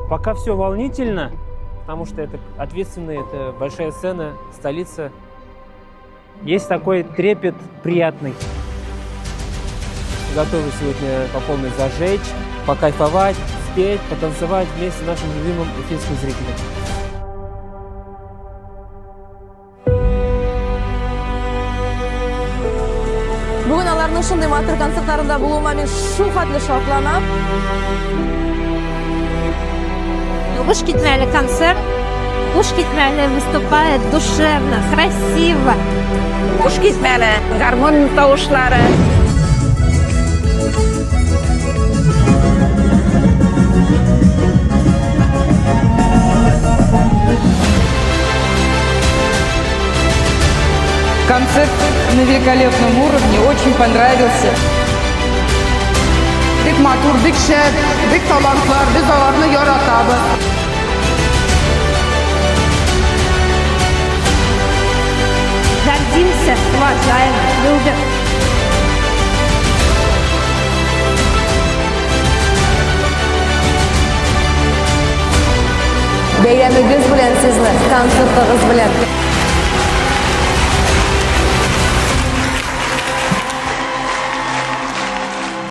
Пока все волнительно, потому что это ответственно, это большая сцена, столица. Есть такой трепет приятный. Готовы сегодня по полной зажечь, покайфовать, спеть, потанцевать вместе с нашим любимым уфимским зрителям. Бүгін аларның шындай матыр концерттарында болуыма мен шу хәтле шатланам. Уж Китмяли концерт, уж Китмяли выступает душевно, красиво. Уж Китмяли гармон тавышлары. Концерт на великолепном уровне, очень понравился. Bek matur, bek şer, bek talantlar, biz alarını yaratabız. Гордимся, уважаем, любим. Бәйрәмегез белән сезне, концертыгыз белән.